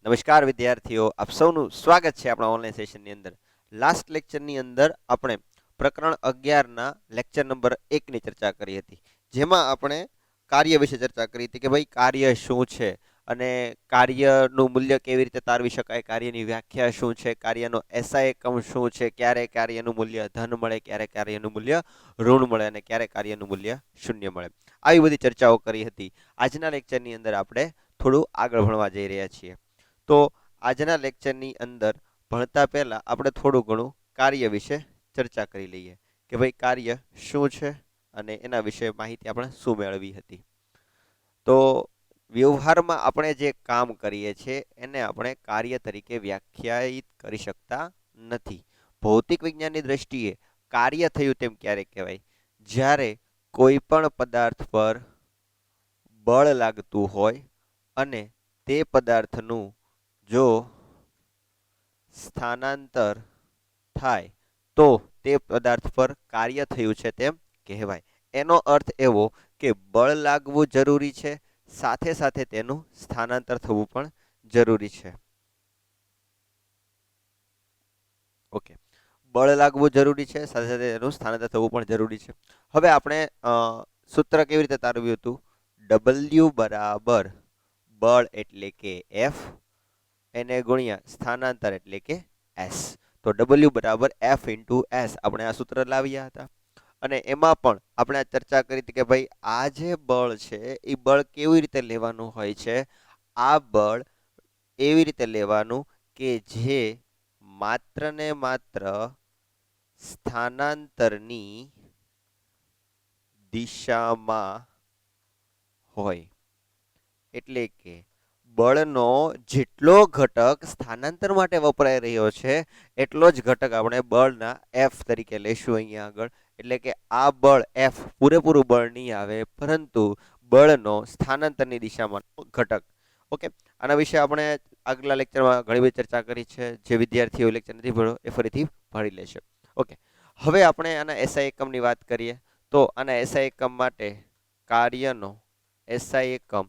નમસ્કાર વિદ્યાર્થીઓ, આપ સૌનું સ્વાગત છે આપણા ઓનલાઈન સેશનની અંદર. લાસ્ટ લેક્ચરની અંદર આપણે પ્રકરણ 11ના લેક્ચર નંબર 1ની ચર્ચા કરી હતી, જેમાં આપણે કાર્ય વિશે ચર્ચા કરી હતી કે ભાઈ કાર્ય શું છે અને કાર્યનું મૂલ્ય કેવી રીતે તારવી શકાય, કાર્યની વ્યાખ્યા શું છે, કાર્યનો એસઆઈ એકમ શું છે, ક્યારે કાર્યનું મૂલ્ય ધન મળે, ક્યારે કાર્યનું મૂલ્ય ઋણ મળે અને ક્યારે કાર્યનું મૂલ્ય શૂન્ય મળે. આવી બધી ચર્ચાઓ કરી હતી. આજના લેક્ચરની અંદર આપણે થોડું આગળ ભણવા જઈ રહ્યા છીએ. તો આજના લેક્ચરની અંદર ભણતા પહેલા આપણે થોડું ઘણું કાર્ય વિશે ચર્ચા કરી લઈએ કે ભાઈ કાર્ય શું છે અને એના વિશે માહિતી આપણે શું મેળવી હતી. તો વ્યવહારમાં આપણે જે કામ કરીએ છીએ એને આપણે કાર્ય તરીકે વ્યાખ્યાયિત કરી શકતા નથી. ભૌતિક વિજ્ઞાનની દ્રષ્ટિએ કાર્ય થયું તેમ ક્યારે કહેવાય? જ્યારે કોઈ પણ પદાર્થ પર બળ લાગતું હોય અને તે પદાર્થનું જો સ્થાનાંતર થાય તો તે પદાર્થ પર કાર્ય થયું છે તેમ કહેવાય. એનો અર્થ એવો કે બળ લાગવું જરૂરી છે, સાથે સાથે તેનું સ્થાનાંતર થવું પણ જરૂરી છે. ઓકે, બળ લાગવું જરૂરી છે, સાથે સાથે તેનું સ્થાનાંતર થવું પણ જરૂરી છે. હવે આપણે સૂત્ર કેવી રીતે તારવ્યું હતું? W બરાબર બળ એટલે કે F એને ગુણ્યા સ્થાનાંતર એટલે કે S. તો W બરાબર F ઇન્ટુ S આપણે આ સૂત્ર લાવ્યા હતા અને એમાં પણ આપણે ચર્ચા કરી હતી કે ભાઈ આ જે બળ છે એ બળ કેવી રીતે લેવાનું હોય છે. આ બળ એવી રીતે લેવાનું કે જે માત્ર ને માત્ર સ્થાનાંતરની દિશામાં હોય. એટલે કે બળનો જેટલો ઘટક સ્થાનાંતર માટે વપરાઈ રહ્યો છે એટલો જ ઘટક આપણે બળના F તરીકે લેશું અહીંયા આગળ. એટલે કે આ બળ F પૂરેપૂરું બળ નહીં આવે, પરંતુ બળનો સ્થાનાંતરની દિશામાં ઘટક. ઓકે, આના વિશે આપણે આગલા લેક્ચરમાં ઘણી બધી ચર્ચા કરી છે. જે વિદ્યાર્થીઓ લેક્ચર નથી ભણ્યો એ ફરીથી ભણી લેશે. ઓકે, હવે આપણે આના એસઆઈ એકમની વાત કરીએ તો આના એસઆઈ એકમ માટે કાર્યનો એસઆઈ એકમ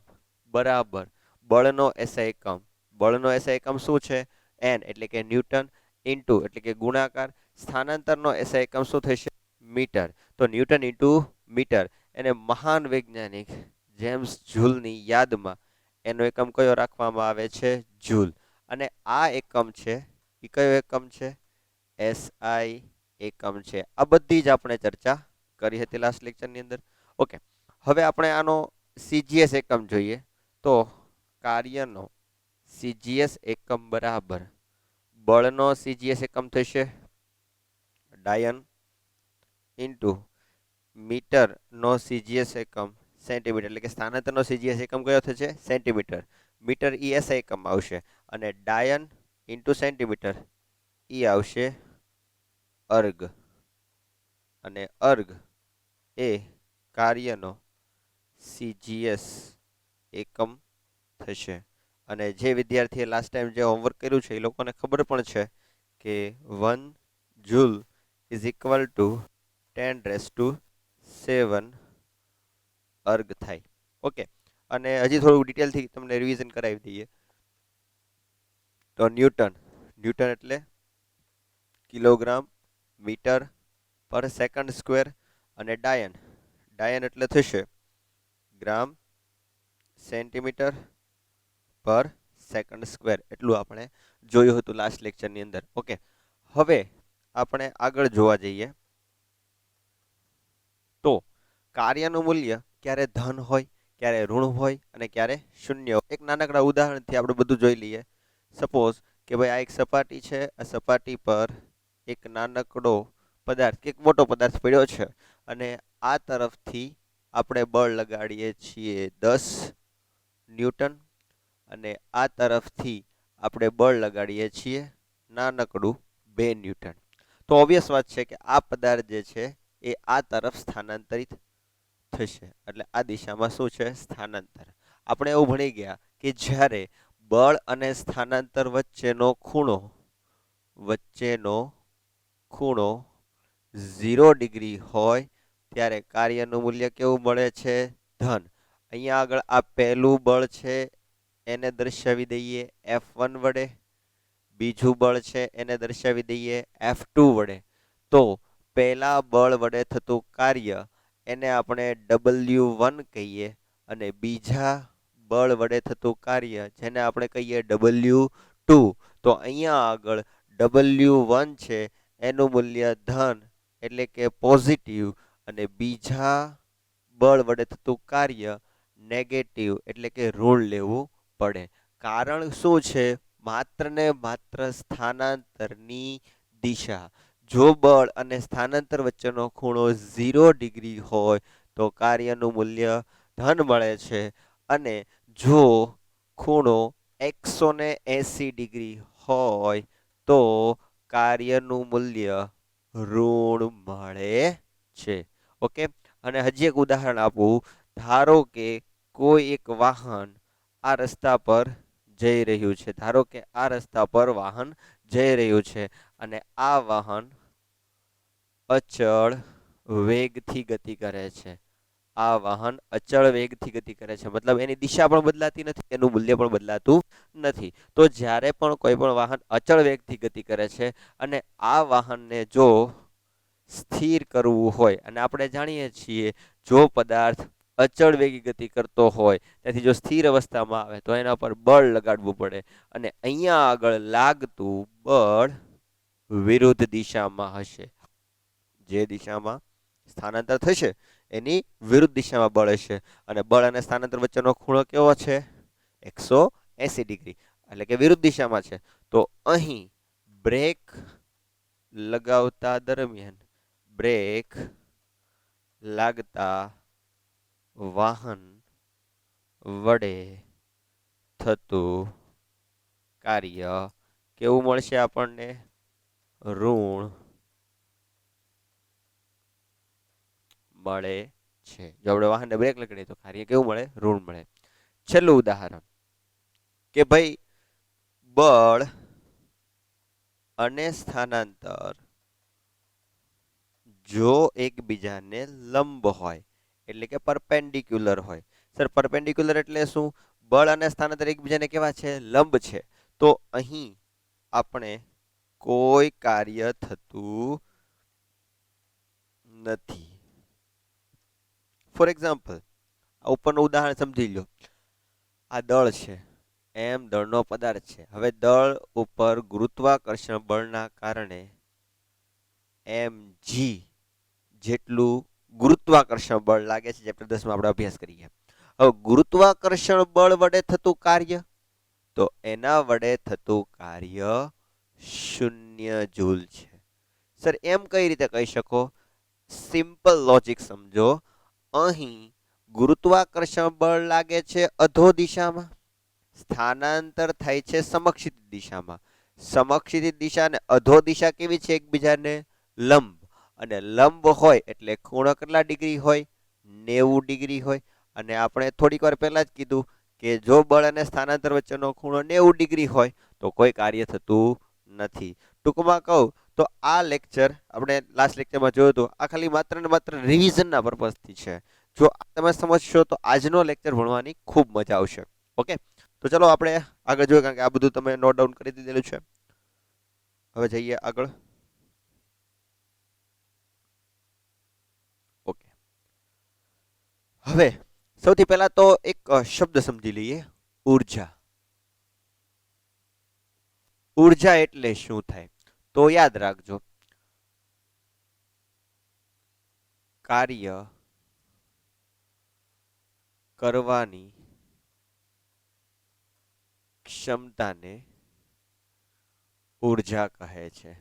બરાબર બળનો એસઆઈ એકમ. બળનો એસઆઈ એકમ શું છે? એન એટલે કે ન્યૂટન ઇન્ટુ એટલે કે ગુણાકાર સ્થાનાંતરનો એસઆઈ એકમ શું થશે? મીટર. તો ન્યૂટન ઇન્ટુ મીટર. એને મહાન વૈજ્ઞાનિક જેમ્સ જૂલની યાદમાં એનો એકમ કયો રાખવામાં આવે છે? જૂલ. અને આ એકમ છે એ કયો એકમ છે? એસઆઈ એકમ છે. આ બધી જ આપણે ચર્ચા કરી હતી લાસ્ટ લેક્ચરની અંદર. ઓકે, હવે આપણે આનો સીજીએસ એકમ જોઈએ તો કાર્યનો સીજીએસ એકમ બરાબર બળનો સીજીએસ એકમ થશે ડાયન ઇન્ટુ મીટરનો સીજીએસ એકમ સેન્ટીમીટર. એટલે કે સ્થાનાંતરનો સીજીએસ એકમ કયો થશે? સેન્ટીમીટર. મીટર ઈ એસઆઈ એકમ આવશે અને ડાયન ઇન્ટુ સેન્ટીમીટર ઈ આવશે અર્ગ. અને અર્ગ એ કાર્યનો સીજીએસ એકમ થશે. અને જે વિદ્યાર્થીએ લાસ્ટ ટાઈમ જે હોમવર્ક કર્યું છે એ લોકોને ખબર પણ છે કે 1 જૂલ ઇઝ ઇક્વલ ટુ 10⁻⁷ અર્ગ થાય. ઓકે, અને હજી થોડું ડિટેલથી તમને રિવિઝન કરાવી દઈએ તો ન્યૂટન એટલે કિલોગ્રામ મીટર પર સેકન્ડ સ્ક્વેર અને ડાયન એટલે થશે ગ્રામ સેન્ટીમીટર પર સેકન્ડ સ્ક્વેર. એટલું આપણે જોયું હતું લાસ્ટ લેક્ચરની અંદર. ઓકે, હવે આપણે આગળ જોવા જઈએ તો કાર્યનું મૂલ્ય ક્યારે ધન હોય, ક્યારે ઋણ હોય અને ક્યારે શૂન્ય હોય. એક નાનકડા ઉદાહરણથી આપણે બધું જોઈ લઈએ. સપોઝ કે ભાઈ આ એક સપાટી છે, આ સપાટી પર એક નાનકડો પદાર્થ કે મોટો પદાર્થ પડ્યો છે અને આ તરફથી આપણે બળ લગાડીએ છીએ 10 ન્યૂટન અને આ તરફથી આપણે બળ લગાડીએ છીએ નાનકડું 2 ન્યૂટન. તો ઓબ્વિયસ વાત છે કે આ પદાર્થ જે છે એ આ તરફ સ્થાનાંતરિત થશે. એટલે આ દિશામાં શું છે? સ્થાનાંતર. આપણે એવું ભણી ગયા કે જ્યારે બળ અને સ્થાનાંતર વચ્ચેનો ખૂણો 0 ડિગ્રી હોય ત્યારે કાર્યનું મૂલ્ય કેવું મળે છે? ધન. અહીંયા આગળ આ પહેલું બળ છે એને દર્શાવી દઈએ F1 વડે, બીજું બળ છે એને દર્શાવી દઈએ F2 વડે. તો પહેલા બળ વડે થતું કાર્ય એને આપણે W1 કહીએ અને બીજા બળ વડે થતું કાર્ય જેને આપણે કહીએ W2. તો અહીંયા આગળ W1 છે એનું મૂલ્ય ધન એટલે કે પોઝિટિવ અને બીજા બળ વડે થતું કાર્ય નેગેટિવ એટલે કે ઋણ લેવું પડે. કારણ શું છે? માત્ર ને માત્ર સ્થાનાંતરની દિશા. જો બળ અને સ્થાનાંતર વચ્ચેનો ખૂણો 0 ડિગ્રી હોય તો કાર્યનું મૂલ્ય ધન મળે છે અને જો ખૂણો 180 ડિગ્રી હોય તો કાર્યનું મૂલ્ય ઋણ મળે છે. ઓકે. અને હજી એક ઉદાહરણ આપું. ધારો કે કોઈ એક વાહન આ રસ્તા પર જઈ રહ્યું છે. ધારો કે આ રસ્તા પર વાહન જઈ રહ્યું છે અને આ વાહન અચળ વેગથી ગતિ કરે છે. આ વાહન અચળ વેગથી ગતિ કરે છે મતલબ એની દિશા પણ બદલાતી નથી, એનું મૂલ્ય પણ બદલાતું નથી. તો જ્યારે પણ કોઈ પણ વાહન અચળ વેગથી ગતિ કરે છે અને આ વાહનને જો સ્થિર કરવું હોય અને આપણે જાણીએ છીએ જો પદાર્થ અચળ વેગી ગતિ કરતો હોય ત્યાંથી જો સ્થિર અવસ્થામાં આવે તો એના પર બળ લગાડવું પડે અને અહીંયા આગળ લાગતું બળ વિરુદ્ધ દિશામાં હશે. જે દિશામાં સ્થાનાંતર થશે એની વિરુદ્ધ દિશામાં બળ હશે અને બળ અને સ્થાનાંતર વચ્ચેનો ખૂણો કેવો છે? 180 ડિગ્રી એટલે કે વિરુદ્ધ દિશામાં છે. તો અહીં બ્રેક લગાવતા દરમિયાન બ્રેક લાગતા વાહન વડે થતું કાર્ય કેવું મળશે આપણને? ઋણ મળે છે. જો આપણે વાહનને બ્રેક લગાડીએ તો કાર્ય કેવું મળે? ઋણ મળે. છેલ્લું ઉદાહરણ કે ભાઈ બળ અને સ્થાનાંતર જો એકબીજાને લંબ હોય એટલે કે પરપેન્ડિક્યુલર હોય. સર પરપેન્ડિક્યુલર એટલે શું? બળ અને સ્થાનાંતર એકબીજાને કેવા છે? લંબ છે. તો અહીં આપણે કોઈ કાર્ય થતું નથી. ફોર એક્ઝામ્પલ આ ઉપરનું ઉદાહરણ સમજી લો. આ દળ છે, એમ દળનો પદાર્થ છે. હવે દળ ઉપર ગુરુત્વાકર્ષણ બળના કારણે mg જેટલું ગુરુત્વાકર્ષણ બળ લાગે છે. ચેપ્ટર 10 માં આપણે અભ્યાસ કરીએ. હવે ગુરુત્વાકર્ષણ બળ વડે થતું કાર્ય તો એના વડે થતું કાર્ય 0 જૂલ છે. સર એમ કઈ રીતે કહી શકો? સિમ્પલ લોજિક સમજો. અહીં ગુરુત્વાકર્ષણ બળ લાગે છે અધો દિશામાં, સ્થાનાંતર થાય છે સમક્ષિત દિશામાં. સમક્ષિત દિશા અને અધો દિશા કેવી છે? એકબીજાને લંબ. અને લંબ હોય એટલે ખૂણો કેટલા ડિગ્રી હોય? 90 ડિગ્રી હોય. અને આપણે થોડીક વાર પહેલા જ કીધું કે જો બળ અને સ્થાનાંતર વચ્ચેનો ખૂણો 90 ડિગ્રી હોય તો કોઈ કાર્ય થતું નથી. ટૂંકમાં કહું તો આ લેક્ચર આપણે લાસ્ટ લેક્ચરમાં જોયું હતું, આ ખાલી માત્ર ને માત્ર રિવિઝનના પર્પઝથી છે. જો તમે સમજશો તો આજનો લેક્ચર ભણવાની ખૂબ મજા આવશે. ઓકે, તો ચલો આપણે આગળ જોઈએ, કારણ કે આ બધું તમે નોટ ડાઉન કરી દીધેલું છે. હવે જઈએ આગળ. ઓકે, હવે સૌથી પહેલા તો એક શબ્દ સમજી લઈએ, ઉર્જા. ઉર્જા એટલે શું થાય? તો યાદ રાખજો, કાર્ય કરવાની ક્ષમતાને ઉર્જા કહે છે.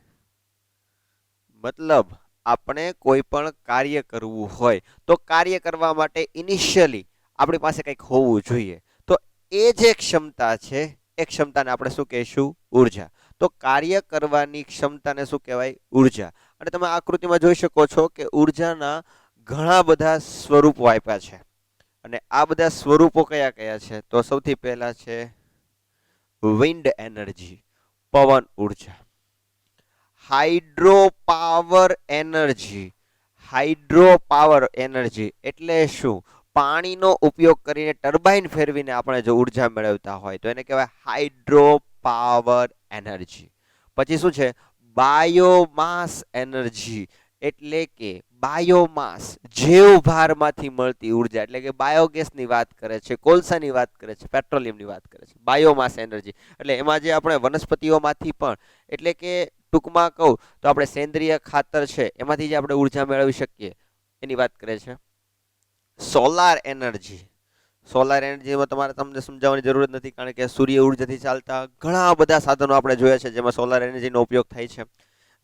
મતલબ આપણે કોઈ પણ કાર્ય કરવું હોય તો કાર્ય કરવા માટે ઇનિશિયલી આપણી પાસે કંઈક હોવું જોઈએ. તો એ જે ક્ષમતા છે એ ક્ષમતાને આપણે શું કહીશું? ઉર્જા. તો કાર્ય કરવાની ક્ષમતાને શું કહેવાય? ઉર્જા. અને તમે આકૃતિમાં જોઈ શકો છો કે ઉર્જાના ઘણા બધા સ્વરૂપો આપ્યા છે. અને આ બધા સ્વરૂપો કયા કયા છે? તો સૌથી પહેલા છે વિન્ડ એનર્જી, પવન ઉર્જા. Hydro power energy. Hydro power energy એટલે શું? પાણીનો ઉપયોગ કરીને ટર્બાઇન ફેરવીને આપણે જો ઉર્જા મેળવતા હોય તો એને કહેવાય હાઇડ્રો પાવર એનર્જી. પછી શું છે? બાયોમાસ એનર્જી, એટલે કે બાયોમાસ જૈવ ભારમાંથી મળતી ઉર્જા, એટલે કે બાયોગેસની વાત કરે છે, કોલસાની વાત કરે છે, પેટ્રોલિયમની વાત કરે છે. બાયોમાસ એનર્જી એટલે એમાં જે આપણે વનસ્પતિઓમાંથી પણ, એટલે કે ટૂંકમાં કહું તો આપણે સેન્દ્રિય ખાતર છે એમાંથી જે આપણે ઉર્જા મેળવી શકીએ એની વાત કરે છે. સોલાર એનર્જી, સોલાર એનર્જીમાં તમને સમજાવવાની જરૂર નથી, કારણ કે સૂર્ય ઉર્જાથી ચાલતા ઘણા બધા સાધનો આપણે જોયા છે જેમાં સોલાર એનર્જીનો ઉપયોગ થાય છે,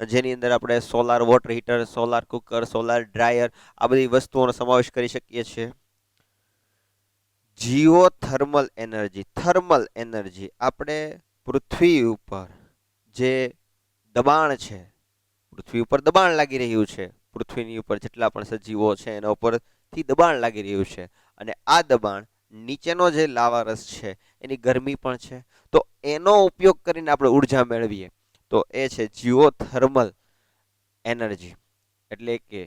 જેની અંદર આપણે solar water heater, solar cooker, solar dryer આ બધી વસ્તુઓનો સમાવેશ કરી શકીએ છીએ. જીઓથર્મલ એનર્જી, થર્મલ એનર્જી આપણે પૃથ્વી ઉપર જે દબાણ છે, પૃથ્વી ઉપર દબાણ લાગી રહ્યું છે, પૃથ્વીની ઉપર જેટલા પણ સજીવો છે એના ઉપરથી દબાણ લાગી રહ્યું છે, અને આ દબાણ નીચેનો જે લાવારસ છે એની ગરમી પણ છે, તો એનો ઉપયોગ કરીને આપણે ઉર્જા મેળવીએ તો એ છે જીઓથર્મલ એનર્જી, એટલે કે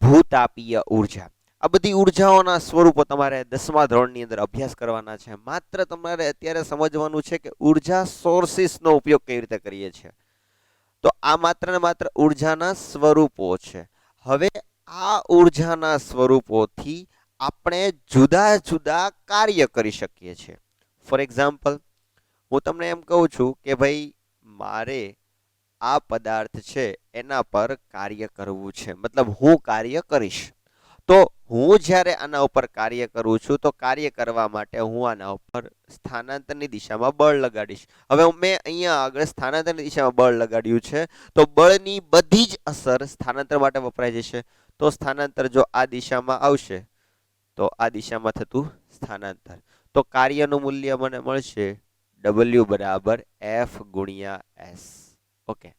ભૂતાપીય ઉર્જા. આ બધી ઉર્જાઓના સ્વરૂપો તમારે 10મા ધોરણની અંદર અભ્યાસ કરવાના છે. માત્ર તમારે અત્યારે સમજવાનું છે કે ઉર્જા સોર્સિસનો ઉપયોગ કેવી રીતે કરીએ છીએ. તો આ માત્ર ને માત્ર ઉર્જાના સ્વરૂપો છે. હવે આ ઉર્જાના સ્વરૂપોથી આપણે જુદા જુદા કાર્ય કરી શકીએ છીએ. ફોર એક્ઝામ્પલ, હું તમને એમ કહું છું કે ભાઈ મારે આ પદાર્થ છે એના પર કાર્ય કરવું છે, મતલબ હું કાર્ય કરીશ. તો હું જ્યારે આના ઉપર કાર્ય કરું છું તો કાર્ય કરવા માટે હું આના ઉપર સ્થાનાંતરની દિશામાં બળ લગાડીશ. હવે મેં અહીંયા આગળ સ્થાનાંતરની દિશામાં બળ લગાડ્યું છે, તો બળની બધી જ અસર સ્થાનાંતર માટે વપરાઈ જશે. તો સ્થાનાંતર જો આ દિશામાં આવશે તો આ દિશામાં થતું સ્થાનાંતર, તો કાર્યનું મૂલ્ય મને મળશે W બરાબર F ગુણ્યા S. ઓકે,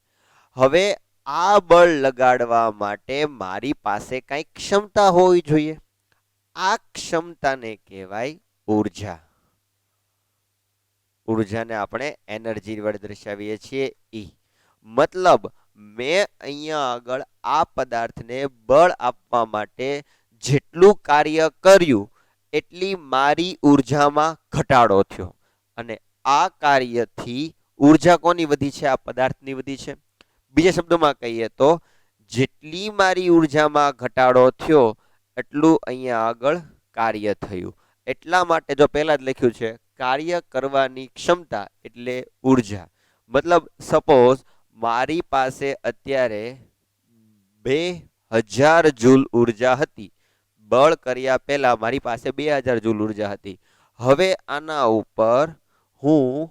હવે આ બળ લગાડવા માટે મારી પાસે કઈ ક્ષમતા હોવી જોઈએ. આ ક્ષમતાને કહેવાય ઉર્જા. ઉર્જાને આપણે એનર્જી વડે દર્શાવીએ છીએ E. મતલબ મેં અહીંયા આગળ આ પદાર્થને બળ આપવા માટે જેટલું કાર્ય કર્યું એટલી મારી ઉર્જામાં ઘટાડો થયો, અને આ કાર્યથી ઉર્જા કોની વધી છે? આ પદાર્થની વધી છે. બીજા શબ્દોમાં કહીએ તો જેટલી મારી ઉર્જામાં ઘટાડો થયો એટલું અહીંયા આગળ કાર્ય થયું. એટલા માટે જો પહેલા જ લખ્યું છે કાર્ય કરવાની ક્ષમતા એટલે ઉર્જા. મતલબ સપોઝ મારી પાસે અત્યારે 2000 જૂલ ઉર્જા હતી, બળ કર્યા પહેલા મારી પાસે 2000 જૂલ ઉર્જા હતી. હવે આના ઉપર હું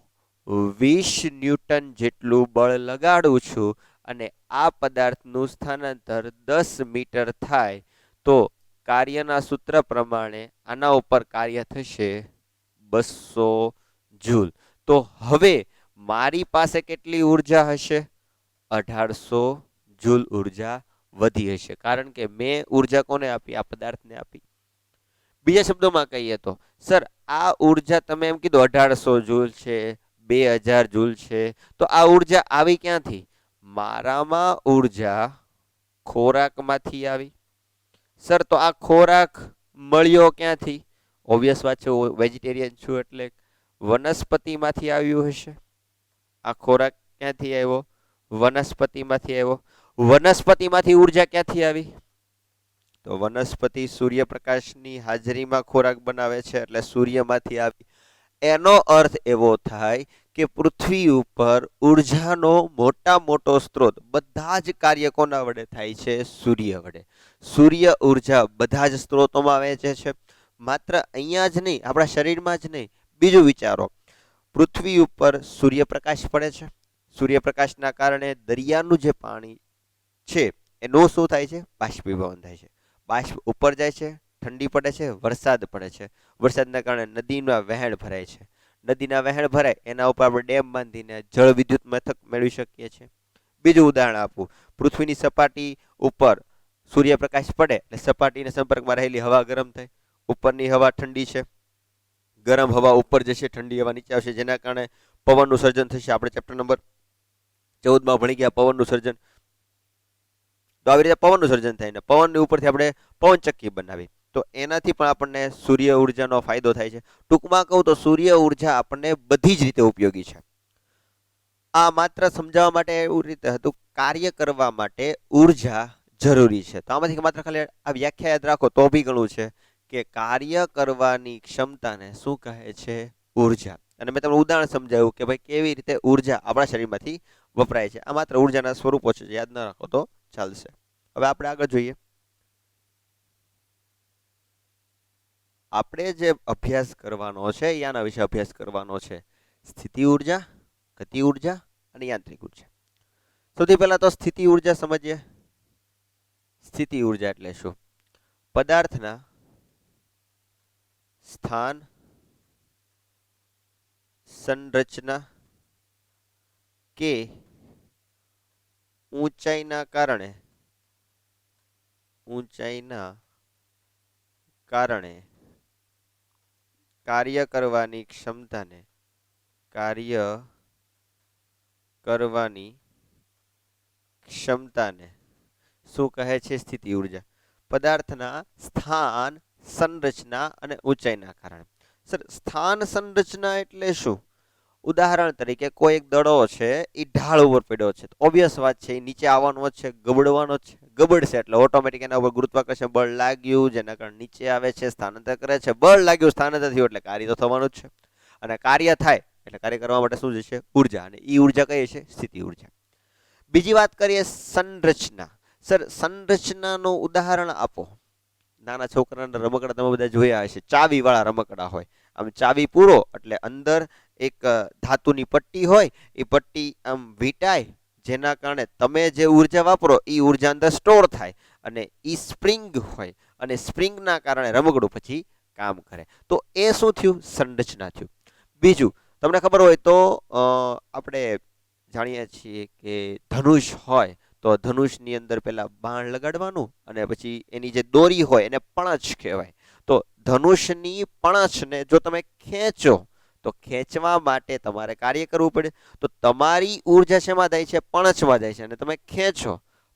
20 ન્યૂટન જેટલું બળ લગાડું છું અને આ પદાર્થનું સ્થાનાંતર 10 મીટર થાય, તો કાર્યના સૂત્ર પ્રમાણે આના ઉપર કાર્ય થશે 200 જૂલ. તો હવે મારી પાસે કેટલી ઉર્જા હશે? 1800 જૂલ ઉર્જા વધી હશે, કારણ કે મેં ઉર્જા કોને આપી? આ પદાર્થને આપી. બીજા શબ્દોમાં કહીએ તો સર આ ઉર્જા તમે એમ કીધું 1800 જૂલ છે, 2000 જૂલ છે, તો આ ઉર્જા આવી ક્યાંથી? મારામાં ઉર્જા ખોરાકમાંથી આવી. સર તો આ ખોરાક મળ્યો ક્યાંથી? ઓબ્વિયસ વાત છે, વેજીટેરિયન છું એટલે વનસ્પતિમાંથી આવ્યું હશે. આ ખોરાક ક્યાંથી આવ્યો? વનસ્પતિમાંથી આવ્યો. વનસ્પતિમાંથી ઉર્જા ક્યાંથી આવી? તો વનસ્પતિ સૂર્યપ્રકાશની હાજરીમાં ખોરાક બનાવે છે, એટલે સૂર્યમાંથી આવી. એનો અર્થ એવો થાય કે પૃથ્વી ઉપર ઉર્જાનો મોટો સ્ત્રોત બધા જ કાર્ય કોના વડે થાય છે? સૂર્ય વડે. સૂર્ય ઉર્જા બધા જ સ્ત્રોતોમાં વહેંચે છે. માત્ર અહીંયા જ નહીં, આપણા શરીરમાં જ નહીં, બીજું વિચારો, પૃથ્વી ઉપર સૂર્યપ્રકાશ પડે છે. સૂર્યપ્રકાશના કારણે દરિયાનું જે પાણી છે એનું શું થાય છે? બાષ્પીભવન થાય છે. બાષ્પ ઉપર જાય છે, ઠંડી પડે છે, વરસાદ પડે છે. વરસાદના કારણે નદીના વહેણ ભરાય છે. નદીના વહેણ ભરાય એના ઉપર આપણે ડેમ બાંધીને જળ વિદ્યુત મથક મેળવી શકીએ છીએ. બીજું ઉદાહરણ આપું, પૃથ્વીની સપાટી ઉપર સૂર્યપ્રકાશ પડે એટલે સપાટીના સંપર્કમાં રહેલી હવા ગરમ થાય. ઉપરની હવા ઠંડી છે, ગરમ હવા ઉપર જશે, ઠંડી હવા નીચે આવશે, જેના કારણે પવનનું સર્જન થશે. આપણે ચેપ્ટર નંબર 14માં ભણી ગયા પવનનું સર્જન. તો આવી રીતે પવનનું સર્જન થાય ને પવનની ઉપરથી આપણે પવનચક્કી બનાવી. તો એનાથી પણ આપણને સૂર્ય ઉર્જાનો ફાયદો થાય છે. ટૂંકમાં કહું તો સૂર્ય ઉર્જા આપણને બધી જ રીતે ઉપયોગી છે. આ માત્ર સમજાવવા માટે એવું રીતે હતું, કાર્ય કરવા માટે ઉર્જા જરૂરી છે. તો આમાંથી માત્ર ખાલી આ વ્યાખ્યા યાદ રાખો તો બી ઘણું છે કે કાર્ય કરવાની ક્ષમતાને શું કહે છે? ઉર્જા. અને મેં તમને ઉદાહરણ સમજાવ્યું કે ભાઈ કેવી રીતે ઉર્જા આપણા શરીરમાંથી વપરાય છે. આ માત્ર ઉર્જાના સ્વરૂપો છે, યાદ ન રાખો તો ચાલશે. હવે આપણે આગળ જોઈએ. આપણે જે અભ્યાસ કરવાનો છે યાના વિશે અભ્યાસ કરવાનો છે. સ્થિતિ ઉર્જા, ગતિ ઉર્જા અને યાંત્રિક ઉર્જા. સૌથી પહેલા તો સ્થિતિ ઉર્જા સમજીએ. સ્થિતિ ઉર્જા એટલે શું? પદાર્થના સ્થાન, સંરચના કે ઊંચાઈના કારણે કાર્ય કરવાની ક્ષમતાને શું કહે છે? સ્થિતિ ઉર્જા. પદાર્થના સ્થાન, સંરચના અને ઊંચાઈના કારણે. સર, સ્થાન સંરચના એટલે શું? ઉદાહરણ તરીકે કોઈ એક દડો છે એ ઢાળ ઉપર પડ્યો છે, ઓબ્વિયસ વાત છે, એ નીચે આવવાનો જ છે, ગબડવાનો જ છે. ગબડશે એટલે ઓટોમેટિક એના ઉપર ગુરુત્વાકર્ષણ બળ લાગ્યું, જેના કારણે નીચે આવે છે, સ્થાનાંતર કરે છે. બળ લાગ્યું, સ્થાનાંતર થયું એટલે કાર્ય તો થવાનું જ છે. અને કાર્ય થાય એટલે કાર્ય કરવા માટે શું જશે? ઉર્જા. અને એ ઉર્જા કઈ છે? સ્થિતિ ઉર્જા. બીજી વાત કરીએ સંરચના. સર, સંરચનાનું ઉદાહરણ આપો. નાના છોકરાના રમકડા તમે બધા જોયા હશે, ચાવી વાળા રમકડા હોય. આમ ચાવી પૂરો એટલે અંદર એક ધાતુની પટ્ટી હોય, એ પટ્ટી આમ વીંટાય, જેના કારણે તમે જે ઉર્જા વાપરો એ ઉર્જા અંદર સ્ટોર થાય, અને એ સ્પ્રિંગ હોય, અને સ્પ્રિંગના કારણે રમકડું પછી કામ કરે. તો એ શું થયું? સંરચના થયું. બીજું તમને ખબર હોય તો આપણે જાણીએ છીએ કે ધનુષ હોય તો ધનુષની અંદર પેલા બાણ લગાડવાનું, અને પછી એની જે દોરી હોય એને પણછ કહેવાય. તો ધનુષની પણછને જો તમે ખેંચો તો ખેંચવા માટે તમારે કાર્ય કરવું પડે. તો તમારી ઉર્જા શેમાં જાય છે? પણછમાં જાય છે. અને તમે ખેંચો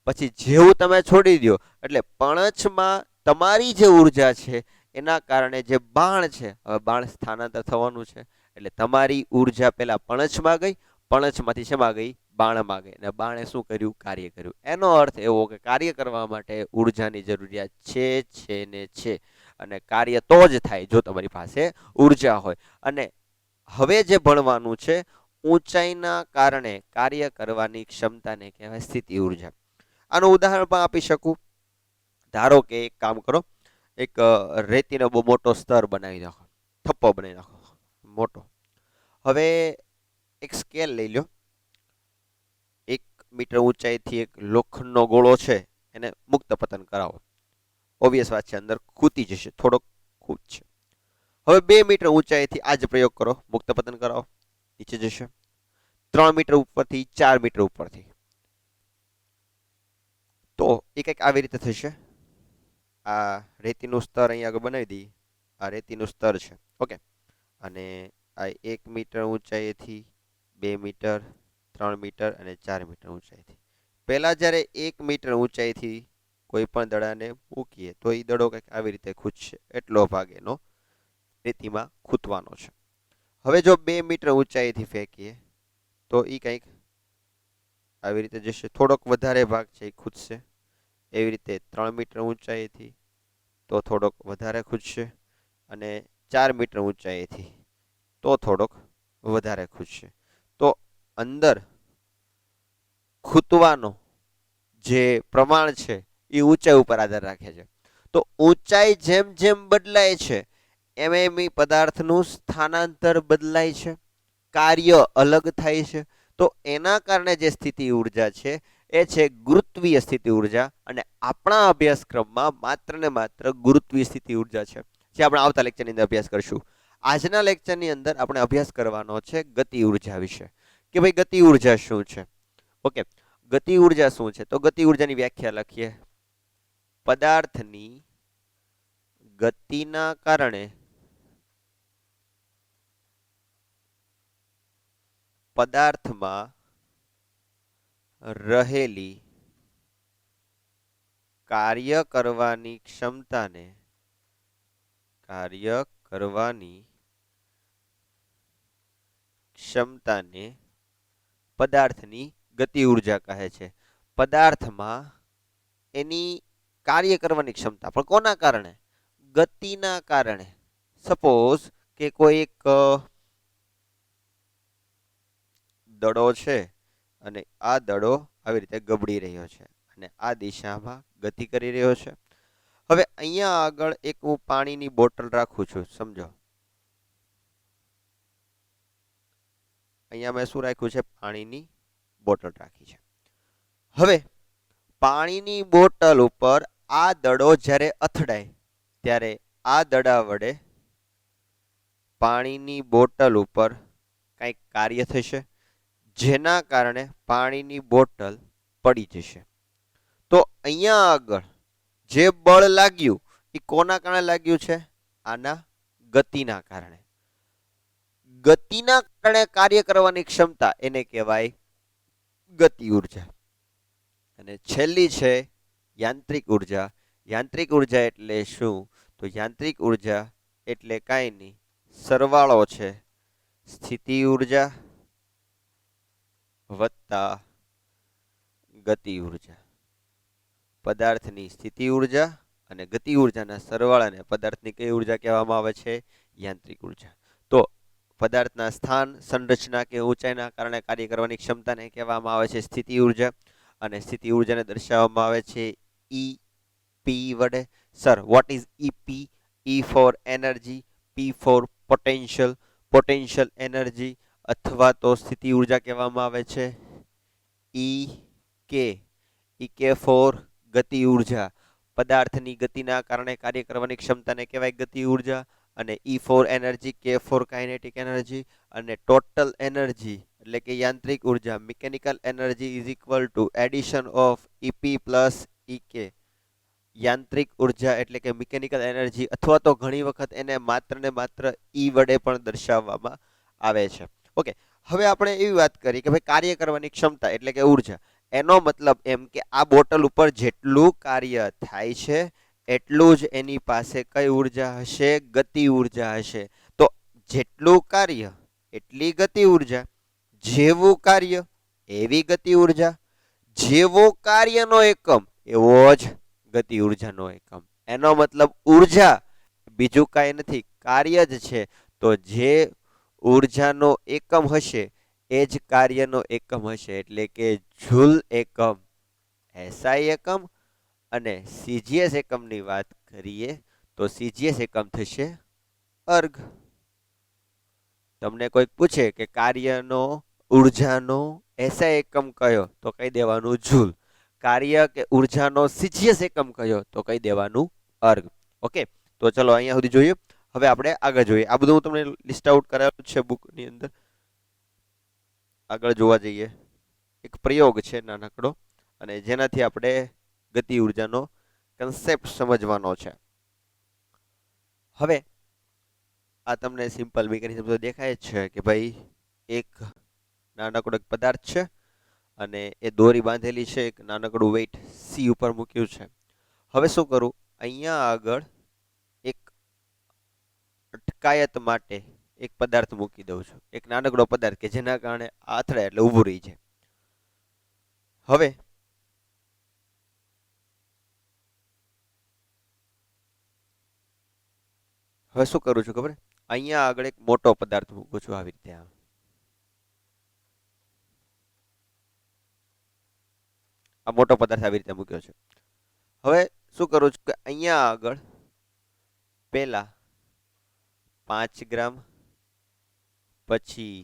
પછી જેવું તમે છોડી દો એટલે પણછમાં તમારી જે ઉર્જા છે એના કારણે જે બાણ છે, હવે બાણ સ્થાનાંતર થવાનું છે, એટલે તમારી ઉર્જા પેલા પણછમાં ગઈ, પણછમાંથી શેમાં ગઈ? બાણમાં ગઈ. અને બાણે શું કર્યું? કાર્ય કર્યું. એનો અર્થ એવો કે કાર્ય કરવા માટે ઉર્જાની જરૂરિયાત છે ને છે. અને કાર્ય તો જ થાય જો તમારી પાસે ઉર્જા હોય. અને હવે જે ભણવાનું છે, ઊંચાઈના કારણે કાર્ય કરવાની ક્ષમતાને કહેવાય સ્થિતિ ઉર્જા. આનું ઉદાહરણ પણ આપી શકું. ધારો કે એક કામ કરો, એક રેતીનો બહુ મોટો સ્તર બનાવી નાખો, થપ્પો બનાવી નાખો મોટો. હવે એક સ્કેલ લઈ લો, 1 મીટર ઊંચાઈથી એક લોખંડનો ગોળો છે એને મુક્ત પતન કરાવો. ઓબ્વિયસ વાત છે, અંદર ખૂતી જશે, થોડોક ખૂટશે. હવે 2 મીટર ઊંચાઈથી આ જ પ્રયોગ કરો, મુક્ત પતન કરાવો, નીચે જશે. 3 મીટર ઉપરથી, 4 મીટર ઉપરથી, તો એ કંઈક આવી રીતે થશે. આ રેતીનું સ્તર અહીંયા આગળ બનાવી દઈએ. આ રેતીનું સ્તર છે, ઓકે. અને આ 1 મીટર ઊંચાઈથી, 2 મીટર, 3 મીટર અને 4 મીટર ઊંચાઈથી. પહેલા જ્યારે 1 મીટર ઊંચાઈથી કોઈ પણ દડાને મૂકીએ તો એ દડો કંઈક આવી રીતે ખૂંચશે, એટલો ભાગ એનો રેતીમાં ખૂંચવાનો છે. હવે જો 2 મીટર ઊંચાઈથી ફેંકીએ તો એ કંઈક આવી રીતે જશે, થોડોક વધારે ભાગ છે એ ખૂંચશે. એવી રીતે 3 મીટર ઊંચાઈથી તો થોડોક વધારે ખૂંચશે, અને 4 મીટર ઊંચાઈથી તો થોડોક વધારે ખૂંચશે. તો અંદર ખૂંચવાનો જે પ્રમાણ છે એ ઊંચાઈ ઉપર આધાર રાખે છે. તો ઊંચાઈ જેમ જેમ બદલાય છે એમ એમ પદાર્થનું સ્થાનાંતર બદલાય છે, કાર્ય અલગ થાય છે. તો એના કારણે જે સ્થિતિ ઉર્જા છે એ છે ગુરુત્વીય સ્થિતિ ઉર્જા. અને આપણા અભ્યાસક્રમમાં માત્ર ને માત્ર ગુરુત્વીય સ્થિતિ ઉર્જા છે, જે આપણે આવતા લેક્ચરની અંદર અભ્યાસ કરશું. આજના લેક્ચરની અંદર આપણે અભ્યાસ કરવાનો છે ગતિ ઉર્જા વિશે, કે ભાઈ ગતિ ઉર્જા શું છે. ઓકે, ગતિ ઉર્જા શું છે? તો ગતિ ઉર્જાની વ્યાખ્યા લખીએ. પદાર્થની ગતિના કારણે પદાર્થમાં રહેલી કાર્ય કરવાની ક્ષમતાને કાર્ય કરવાની ક્ષમતાને પદાર્થની ગતિ ઉર્જા કહે છે. પદાર્થમાં એની કાર્ય કરવાની ક્ષમતા, પણ કોના કારણે? ગતિના કારણે. સપોઝ કે કોઈ એક દડો છે અને આ દડો આવી રીતે ગબડી રહ્યો છે અને આ દિશામાં ગતિ કરી રહ્યો છે. હવે અહીંયા આગળ એક હું પાણીની બોટલ રાખું છું, સમજો. અહીંયા મેં શું રાખ્યું છે? પાણીની બોટલ રાખી છે. હવે પાણીની બોટલ ઉપર આ દડો જ્યારે અથડાય ત્યારે આ દડા વડે પાણીની બોટલ ઉપર કંઈક કાર્ય થશે, જેના કારણે પાણીની બોટલ પડી જશે. તો અહીંયા આગળ જે બળ લાગ્યું એ કોના કારણે લાગ્યું છે? આના ગતિના કારણે. ગતિના કારણે કાર્ય કરવાની ક્ષમતા એને કહેવાય ગતિ ઉર્જા. અને છેલ્લી છે યાંત્રિક ઉર્જા. યાંત્રિક ઉર્જા એટલે શું? તો યાંત્રિક ઉર્જા એટલે કાંઈ નહીં, સરવાળો છે સ્થિતિ ઉર્જા વત્તા ગતિ ઉર્જા. પદાર્થની સ્થિતિ ઉર્જા અને ગતિ ઉર્જાના સરવાળાને પદાર્થની કઈ ઉર્જા કહેવામાં આવે છે? યાંત્રિક ઉર્જા. તો પદાર્થના સ્થાન, સંરચના કે ઊંચાઈના કારણે કાર્ય કરવાની ક્ષમતાને કહેવામાં આવે છે સ્થિતિ ઉર્જા. અને સ્થિતિ ઉર્જાને દર્શાવવામાં આવે છે ઈ પી વડે. Sir, what is EP? E for energy, P for potential. Potential energy અથવા તો સ્થિતિ ઉર્જા કહેવામાં આવે છે. ઈ કે ફોર ગતિ ઉર્જા. પદાર્થની ગતિના કારણે કાર્ય કરવાની ક્ષમતાને કહેવાય ગતિ ઉર્જા. અને E for energy, K for kinetic energy. અને ટોટલ એનર્જી એટલે કે યાંત્રિક ઉર્જા, mechanical energy is equal to addition of EP plus EK. યાંત્રિક ઉર્જા એટલે કે મિકેનિકલ એનર્જી, અથવા તો ઘણી વખત એને માત્ર ને માત્ર ઈ વડે પણ દર્શાવવામાં આવે છે. ઓકે, હવે આપણે એવી વાત કરી કે ભાઈ કાર્ય કરવાની ક્ષમતા એટલે કે ઉર્જા. એનો મતલબ એમ કે આ બોટલ ઉપર જેટલું કાર્ય થાય છે એટલું જ એની પાસે કઈ ઉર્જા હશે? ગતિ ઉર્જા હશે. તો જેટલું કાર્ય એટલી ગતિ ઉર્જા, જેવું કાર્ય એવી ગતિ ઉર્જા, જેવો કાર્યનો એકમ એવો જ ગતિ ઉર્જાનો એકમ. એનો મતલબ ઉર્જા બીજું કાંઈ નથી, કાર્ય જ છે. તો જે ઉર્જાનો એકમ હશે એ જ કાર્યનો એકમ હશે, એટલે કે જૂલ એકમ એસઆઈ એકમ. અને સીજીએસ એકમની વાત કરીએ તો સીજીએસ એકમ થશે અર્ગ. તમને કોઈક પૂછે કે કાર્યનો ઉર્જાનો એસઆઈ એકમ કયો, તો કહી દેવાનું જૂલ. કાર્ય કે ઉર્જાનો સીજીએસ એકમ કયો, તો કહી દેવાનું અર્ગ. ઓકે, તો ચલો અહીંયા સુધી જોઈએ. હવે આપણે આગળ જોઈએ. આ બધું હું તમને લિસ્ટ આઉટ કરાવ્યું છે બુકની અંદર. આગળ જોવા જઈએ. એક પ્રયોગ છે નાનકડો, અને જેનાથી આપણે ગતિ ઉર્જાનો કન્સેપ્ટ સમજવાનો છે. હવે આ તમને સિમ્પલ મિકેનિઝમ તો દેખાય જ છે કે ભાઈ એક નાનકડો એક પદાર્થ છે અને એ દોરી બાંધેલી છે, એક નાનકડું વેઇટ સી ઉપર મૂક્યું છે. હવે શું કરું? અહીંયા આગળ એક અટકાયત માટે એક પદાર્થ મૂકી દઉં છું, એક નાનકડો પદાર્થ કે જેના કારણે આથડે એટલે ઊભું રહી જાય. હવે શું કરું છું ખબર? અહીંયા આગળ એક મોટો પદાર્થ મૂકું છું આવી રીતે. આ મોટો પદાર્થ આવી રીતે મૂક્યો છે. હવે શું કરું છું કે અહીંયા આગળ પહેલા 5 ગ્રામ, પછી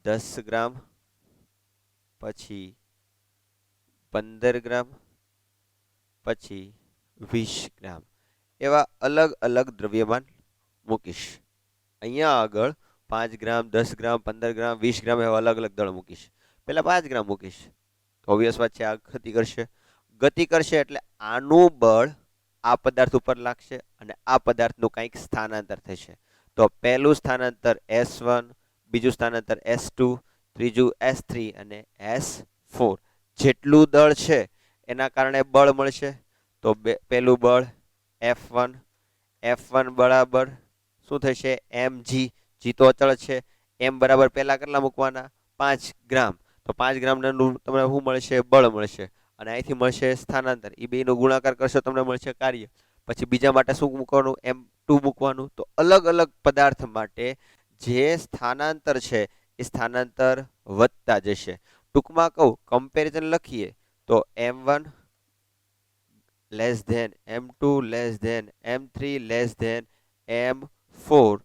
10 ગ્રામ, પછી 15 ગ્રામ, પછી 20 ગ્રામ એવા અલગ અલગ દ્રવ્યમાન મૂકીશ. અહીંયા આગળ 5 ગ્રામ, 10 ગ્રામ, 15 ગ્રામ, 20 ગ્રામ એવા અલગ અલગ દળ મૂકીશ. પહેલા 5 ગ્રામ મૂકીશ. ઓબ્વિયસ વાત છે, આ ગતિ કરશે. ગતિ કરશે એટલે આનું બળ આ પદાર્થ ઉપર લાગશે અને આ પદાર્થનું કંઈક સ્થાનાંતર થશે. તો પહેલું સ્થાનાંતર S1, બીજું સ્થાનાંતર S2, ત્રીજું S3 અને S4. જેટલું દળ છે એના કારણે બળ મળશે. તો પહેલું બળ F1, F1 બરાબર શું થશે mg, g તો અચળ છે, m બરાબર પહેલા કેટલા મૂકવાના 5 ગ્રામ, તો 5 ગ્રામનું તમને શું મળશે બળ મળશે, અને અહીંથી મળશે સ્થાનાંતર, એ બેનો ગુણાકાર કરશો તમને મળશે કાર્ય. પછી બીજા માટે શું મૂકવાનું m2 મૂકવાનું. તો અલગ અલગ પદાર્થ માટે જે સ્થાનાંતર છે એ સ્થાનાંતર વધતા જશે. ટૂંકમાં કહું કમ્પેરિઝન લખીએ તો m1 less than m2 less than m3 less than m4,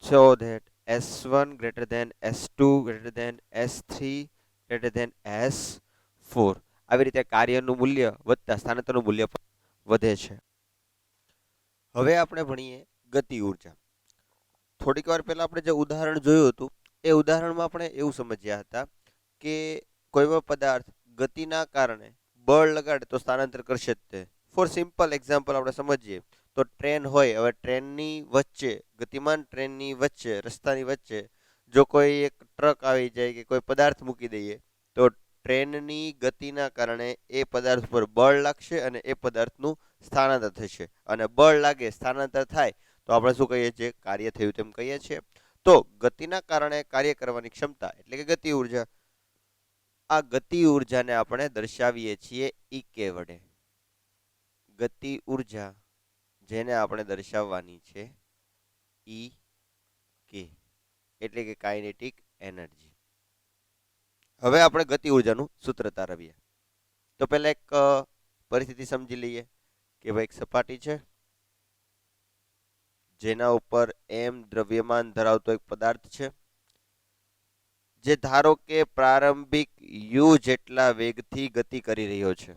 so that s1 greater than s2 greater than s3 greater than s4. આવી રીતે કાર્યનું મૂલ્ય વધતા સ્થાનાંતરનું મૂલ્ય પણ વધે છે. હવે આપણે ભણીએ ગતિ ઉર્જા. થોડીક વાર પહેલા આપણે જે ઉદાહરણ જોયું હતું એ ઉદાહરણમાં આપણે એવું સમજ્યા હતા કે કોઈ પણ પદાર્થ ગતિના કારણે બળ લગાડે તો સ્થાનાંતર કરશે જ તે. ફોર સિમ્પલ એક્ઝામ્પલ આપણે સમજીએ તો ટ્રેન હોય, હવે ટ્રેનની વચ્ચે ગતિમાન ટ્રેનની વચ્ચે રસ્તાની વચ્ચે જો કોઈ એક ટ્રક આવી જાય કે કોઈ પદાર્થ મૂકી દઈએ તો ટ્રેનની ગતિના કારણે એ પદાર્થ પર બળ લાગશે અને એ પદાર્થનું સ્થાનાંતર થશે, અને બળ લાગે સ્થાનાંતર થાય તો આપણે શું કહીએ છીએ કાર્ય થયું તેમ કહીએ છીએ. તો ગતિના કારણે કાર્ય કરવાની ક્ષમતા એટલે કે ગતિ ઉર્જા, આ ગતિ ઉર્જાને આપણે દર્શાવીએ છીએ ઈ કે વડે. ગતિ ઉર્જા જેને આપણે દર્શાવવાની છે ઈ કે એટલે કે કાઇનેટિક એનર્જી. હવે આપણે ગતિ ઉર્જાનું સૂત્ર તારવીએ. તો પહેલા એક પરિસ્થિતિ સમજી લઈએ કે ભાઈ એક સપાટી છે જેના ઉપર m દ્રવ્યમાન ધરાવતો એક પદાર્થ છે જે ધારો કે પ્રારંભિક u જેટલા વેગથી ગતિ કરી રહ્યો છે.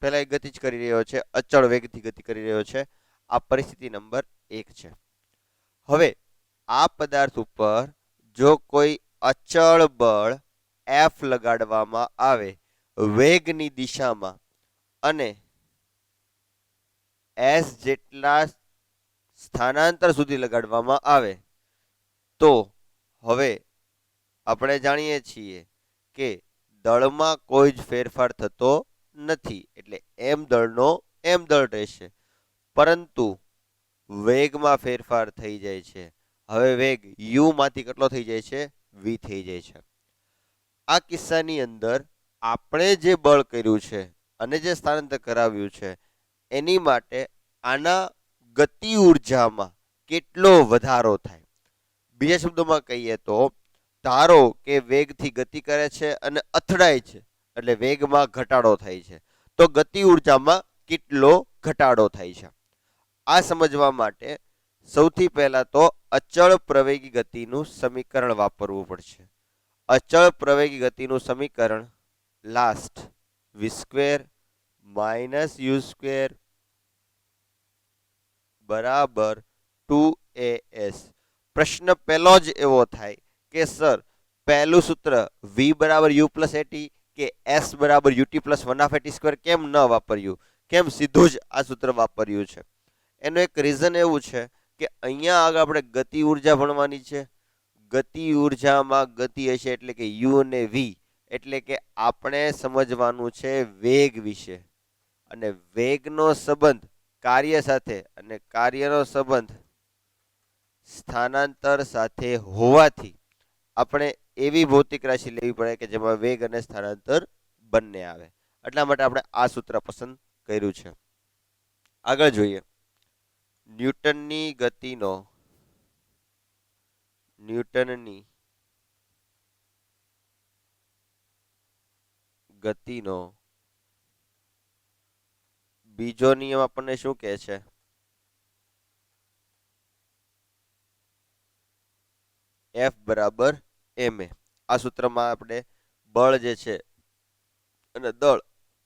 પહેલા ગતિ જ કરી રહ્યો છે, અચળ વેગથી ગતિ કરી રહ્યો છે. આ પરિસ્થિતિ નંબર 1 છે. હવે આ પદાર્થ ઉપર જો કોઈ અચળ બળ F લગાડવામાં આવે વેગની દિશામાં અને s જેટલા સ્થાનાંતર સુધી લગાડવામાં આવે તો હવે આપણે જાણીએ છીએ કે દળમાં કોઈ જ ફેરફાર થતો નથી, એટલે m દળનો m દળ રહેશે, પરંતુ વેગમાં ફેરફાર થઈ જાય છે. હવે વેગ u માંથી કેટલો થઈ જાય છે v થઈ જાય છે. આ કિસ્સાની અંદર આપણે જે બળ કર્યું છે અને જે સ્થાનાંતર કરાવ્યું છે એની માટે આના ગતિ ઉર્જામાં કેટલો વધારો થાય. બીજા શબ્દોમાં કહીએ તો ધારો કે વેગથી ગતિ કરે છે અને અથડાય છે એટલે વેગમાં ઘટાડો થાય છે, તો ગતિ ઉર્જામાં કેટલો ઘટાડો થાય છે. આ સમજવા માટે સૌથી પહેલા તો અચળ પ્રવેગી ગતિનું સમીકરણ વાપરવું પડશે. અચળ પ્રવેગી ગતિનું સમીકરણ લાસ્ટ v² - u² બરાબર 2as. પ્રશ્ન પહેલો જ એવો થાય કે સર પહેલું સૂત્ર v બરાબર u પ્લસ એટી કે s બરાબર ut પ્લસ 1/at² કેમ ન વાપર્યું, કેમ સીધું જ આ સૂત્ર વાપર્યું છે? એનું એક રીઝન એવું છે કે અહીંયા આગળ આપણે ગતિ ઉર્જા ભણવાની છે. ગતિ ઉર્જામાં ગતિ હશે એટલે કે u અને v, એટલે કે આપણે સમજવાનું છે વેગ વિશે, અને વેગનો સંબંધ કાર્ય સાથે અને કાર્યનો સંબંધ સ્થાનાંતર સાથે હોવાથી આપણે એવી ભૌતિક રાશિ લેવી પડે કે જેમાં વેગ અને સ્થાનાંતર બંને આવે. એટલા માટે આપણે આ સૂત્ર પસંદ કર્યું છે. આગળ જોઈએ ન્યૂટનની ગતિનો બીજો નિયમ આપણને શું કહે છે? F બરાબર ma. આ સૂત્રમાં આપણે બળ જે છે અને દળ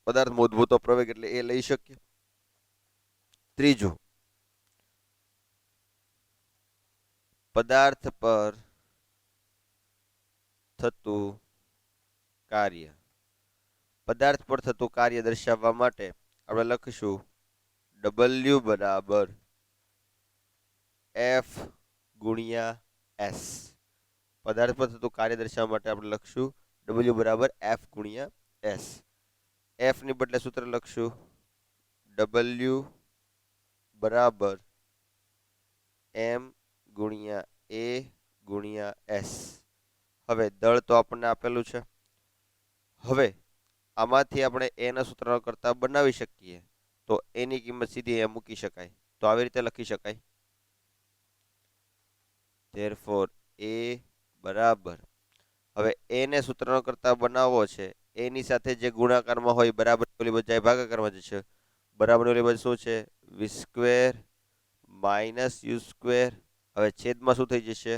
પદાર્થ ઉદ્ભૂતો પ્રવેગ એટલે એ લઈ શકીએ. ત્રીજું પદાર્થ પર થતું કાર્ય. પદાર્થ પર થતું કાર્ય દર્શાવવા માટે આપણે લખીશું W બરાબર F ગુણ્યા S. પદાર્થ પર થતું કાર્ય દર્શાવવા માટે આપણે લખશું W બરાબર F ગુણ્યા S. F ની બદલે સૂત્ર લખશું W બરાબર એમ ગુણ્યા એ ગુણ્યા એસ. હવે દળ તો આપણને આપેલું છે. હવે આમાંથી આપણે એના સૂત્રનો કરતા બનાવી શકીએ તો એની કિંમત સીધી એ મૂકી શકાય. તો આવી રીતે લખી શકાય. ધેરફોર એ બરાબર, હવે એને સૂત્રનો કરતા બનાવવો છે, એની સાથે જે ગુણાકારમાં હોય બરાબર ઓલી બજાય ભાગાકારમાં જશે. બરાબર ઓલી બાજુ શું છે? વી સ્ક્વેર માઇનસ યુ સ્ક્વેર. હવે છેદમાં શું થઈ જશે?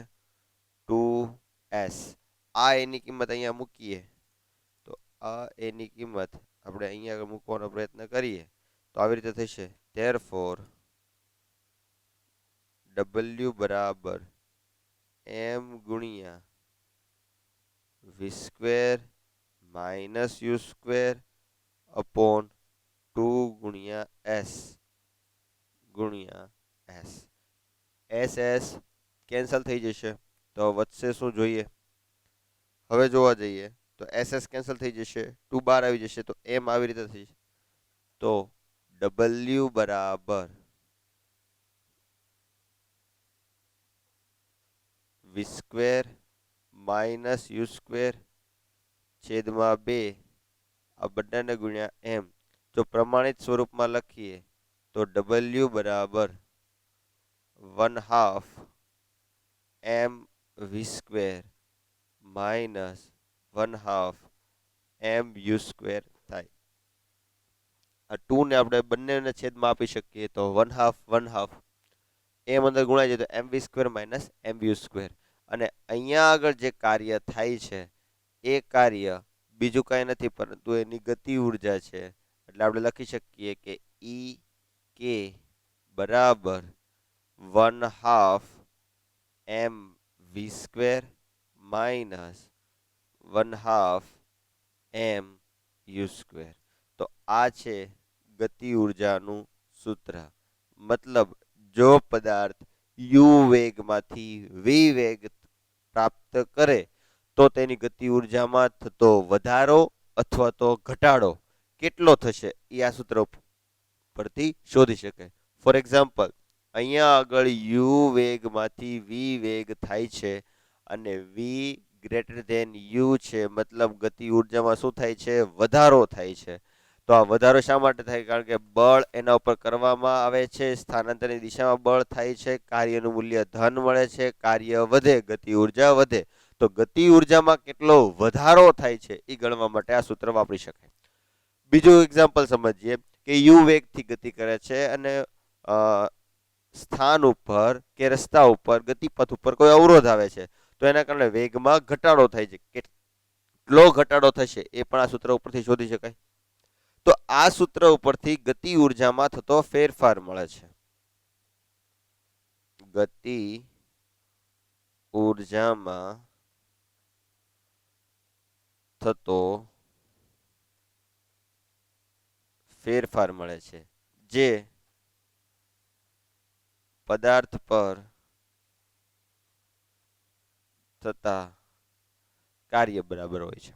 2s. આ એની કિંમત અહીંયા મૂકીએ તો આ એની કિંમત આપણે અહીંયા મૂકવાનો પ્રયત્ન કરીએ તો આવી રીતે થશે. ધેરફોર W બરાબર એમ ગુણ્યા V square minus U square upon 2 ગુણ્યા એસ ગુણ્યા એસ. એસ એસ કેન્સલ થઈ જશે તો વચ્ચે શું જોઈએ? હવે જોવા જઈએ તો એસ એસ કેન્સલ થઈ જશે, 2 બહાર આવી જશે તો એમ આવી રીતે થઈ જશે. તો W બરાબર વી સ્ક્વેર માઇનસ યુ સ્ક્વેર છેદમાં 2 આ બધાને ગુણ્યા એમ. જો પ્રમાણિત સ્વરૂપમાં લખીએ તો W બરાબર 1/2 M V square minus 1/2 M U square થાય. આ 2 ને આપણે બંનેને છેદમાં આપી શકીએ તો 1/2 એમ અંદર ગુણાઈ જાય તો M V square minus M U square. અને અહીંયા આગળ જે કાર્ય થાય છે એ કાર્ય બીજું કાંઈ નથી પરંતુ એની ગતિ ઉર્જા છે. એટલે આપણે લખી શકીએ કે ઈ કે બરાબર 1/2 M V square minus 1/2 M U square. તો આ છે ગતિ ઉર્જાનું સૂત્ર. મતલબ જો પદાર્થ યુ વેગમાંથી વી વેગ પ્રાપ્ત કરે તો તેની ગતિ ઉર્જામાં થતો વધારો અથવા તો ઘટાડો કેટલો થશે એ આ સૂત્ર પરથી શોધી શકાય. ફોર એક્ઝામ્પલ, અહીંયા આગળ યુ વેગમાંથી વી વેગ થાય છે અને વી ગ્રેટર ધેન યુ છે, મતલબ ગતિ ઉર્જામાં શું થાય છે? વધારો થાય છે. તો આ વધારો શા માટે થાય? કારણ કે બળ એના ઉપર કરવામાં આવે છે, સ્થાનાંતરની દિશામાં બળ થાય છે, કાર્યનું મૂલ્ય ધન મળે છે, કાર્ય વધે, ગતિ ઉર્જા વધે. તો ગતિ ઉર્જામાં કેટલો વધારો થાય છે એ ગણવા માટે આ સૂત્ર વાપરી શકાય. બીજું એક્ઝામ્પલ સમજીએ કે યુ વેગથી ગતિ કરે છે અને સ્થાન ઉપર કે રસ્તા ઉપર ગતિપથ ઉપર કોઈ અવરોધ આવે છે તો એના કારણે વેગમાં ઘટાડો થાય છે. કેટલો ઘટાડો થશે એ પણ આ સૂત્ર ઉપરથી શોધી શકાય. તો આ સૂત્ર ઉપરથી ગતિ ઉર્જામાં થતો ફેરફાર મળે છે. ગતિ ઉર્જામાં થતો ફેરફાર મળે છે જે પદાર્થ પર થતા કાર્ય બરાબર હોય છે.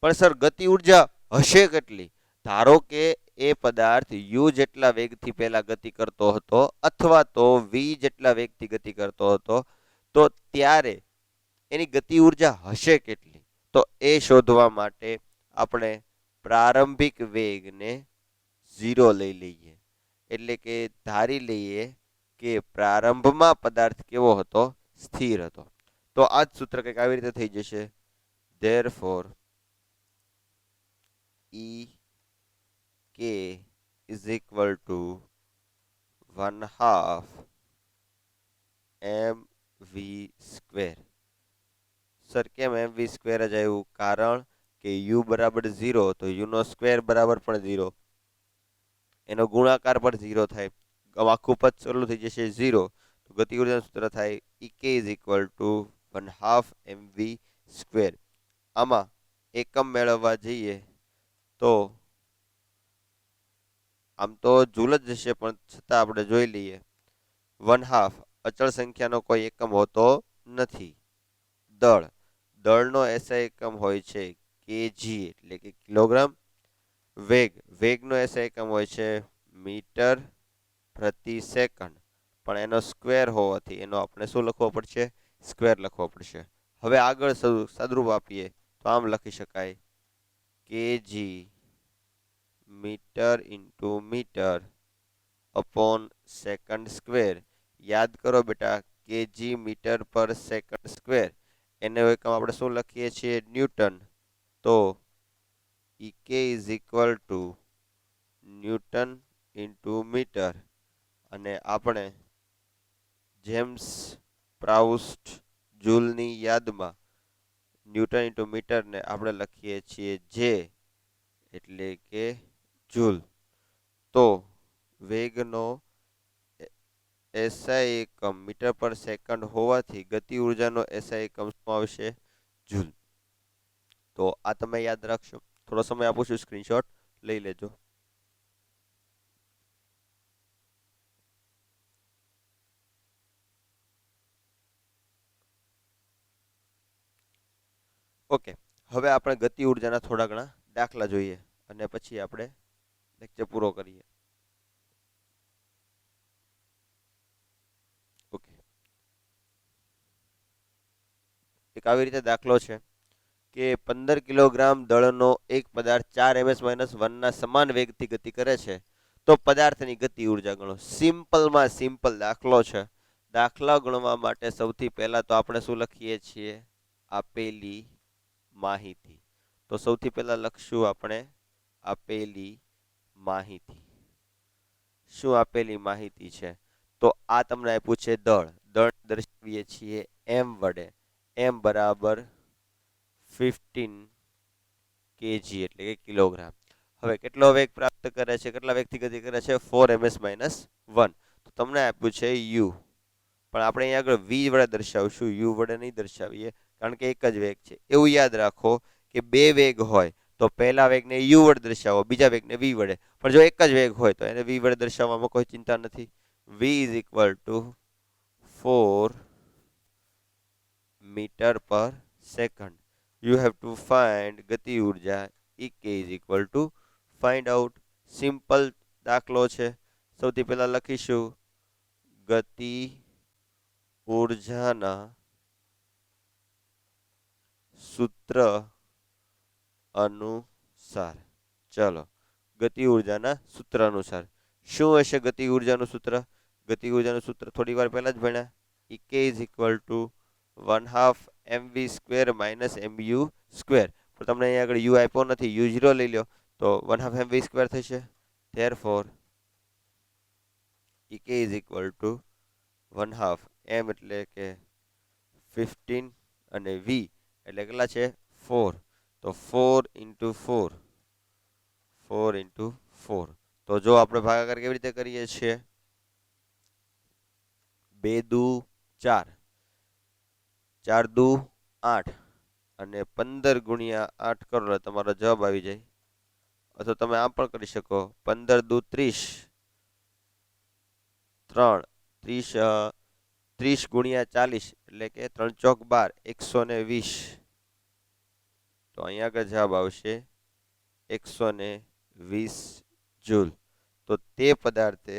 પણ સર ગતિ ઉર્જા હશે કેટલી? ધારો કે એ પદાર્થ યુ જેટલા વેગથી પહેલા ગતિ કરતો હતો અથવા તો વી જેટલા વેગથી ગતિ કરતો હતો તો ત્યારે એની ગતિ ઉર્જા હશે કેટલી? તો એ શોધવા માટે આપણે પ્રારંભિક વેગને 0 લઈ લઈએ. એટલે કે ધારી લઈએ કે પ્રારંભમાં પદાર્થ કેવો હતો? સ્થિર હતો. તો આ જ સૂત્ર કંઈક આવી રીતે થઈ જશે. Therefore, E k is equal to 1/2 mv square. Sir કેમ mv સ્ક્વેર જ આવ્યું? કારણ કે u બરાબર 0 તો u નો સ્ક્વેર બરાબર પણ 0, એનો ગુણાકાર પણ 0 થાય, આખું પદ સરળ થઈ જશે 0. તો ગતિ ઉર્જાનું સૂત્ર થાય Ek is equal to 1/2 mv square. આમાં એકમ મેળવવા જઈએ તો આમ તો જૂલ જ હશે પણ છતાં આપણે જોઈ લઈએ. 1/2 અચળ સંખ્યાનો કોઈ એકમ હોતો નથી. દળનો એસઆઈ એકમ હોય છે કેજી એટલે કે કિલોગ્રામ. વેગનો એસઆઈ એકમ હોય છે મીટર પ્રતિ સેકન્ડ. પણ એનો સ્ક્વેર હોવાથી એનો આપણે શું લખવો પડશે? સ્ક્વેર લખવો પડશે. હવે આગળ સદરૂપ આપીએ તો આમ લખી શકાય KG meter into meter upon second square. યાદ કરો બેટા, કેજી મીટર પર સેકન્ડ સ્ક્વેર એને એકમ આપણે શું લખીએ છીએ? ન્યૂટન. તો EK is equal to newton into meter, અને આપણે જેમ્સ પ્રાઉસ્ટ જૂલની યાદમાં ન્યૂટન ઇન્ટુ મીટરને આપણે લખીએ છીએ જે, એટલે કે જૂલ. તો વેગનો એસઆઈ એકમ મીટર પર સેકન્ડ હોવાથી ગતિ ઉર્જાનો એસઆઈ એકમ શું આવશે? જૂલ. તો આ તમે યાદ રાખશો. થોડો સમય આપું છું, સ્ક્રીનશોટ લઈ લેજો. ઓકે, હવે આપણે ગતિ ઉર્જાના થોડા ઘણા દાખલા જોઈએ અને પછી આપણે લેક્ચર પૂરો કરીએ. ઓકે, એક આવી રીતે દાખલો છે કે 15 કિલોગ્રામ દળનો એક પદાર્થ 4 ms-1 ના સમાન વેગથી ગતિ કરે છે, તો પદાર્થની ગતિ ઉર્જા ગણો. સિમ્પલમાં સિમ્પલ દાખલો છે. દાખલા ગણવા માટે સૌથી પહેલા તો આપણે શું લખીએ છીએ? આપેલી માહિતી. તો સૌથી પહેલા લખશું આપણે આપેલી માહિતી. શું આપેલી માહિતી છે? તો આ તમને આપ્યું છે દળ. દળ દર્શાવીએ છીએ m વડે. m બરાબર 15 kg એટલે કે કિલોગ્રામ. હવે કેટલો વેગ પ્રાપ્ત કરે છે? કેટલા વેગથી ગતિ કરે છે? 4 ms-1. તો તમને આપ્યું છે u, પણ આપણે અહીંયા આગળ v વડે દર્શાવશું, u વડે નહીં દર્શાવીએ, કારણ કે એક જ વેગ છે. એવું યાદ રાખો કે બે વેગ હોય તો પહેલા વેગને u વડે દર્શાવો, બીજા વેગને v વડે. પણ જો એક જ વેગ હોય તો એને v વડે દર્શાવવામાં કોઈ ચિંતા નથી. v is equal to 4 metre પર second. You have to find ગતિ ઉર્જા. Ek is equal to find out. Simple દાખલો છે. સૌથી પહેલા લખીશું ગતિ ઉર્જાના સૂત્ર અનુસાર. ચલો, ગતિ ઉર્જાના સૂત્ર અનુસાર શું હશે ગતિ ઉર્જાનું સૂત્ર? ગતિ ઉર્જાનું સૂત્ર થોડી વાર પહેલા જ ભણ્યા. Ek is equal to 1/2 mv square minus mu square. પણ તમને અહીંયા આગળ u આપ્યો નથી, u0 લઈ લો તો 1/2 mv સ્ક્વેર થશે. Therefore Ek is equal to 1/2 m એટલે કે 15 અને v એટલે કેટલા છે? 4. તો 4 into 4, 4 into 4. તો જો આપણે ભાગાકાર કેવી રીતે કરીએ છીએ? 2 દુ 4, 4 દુ 8 અને 15 ગુણ્યા 8 કરો એટલે તમારો જવાબ આવી જાય. અથવા તમે આમ પણ કરી શકો, 15 દુ 30, 30 ગુણ્યા 40 એટલે કે 3 ચોક 12, 120. તો અહીંયા આગળ જવાબ આવશે 120 જૂલ. તો તે પદાર્થે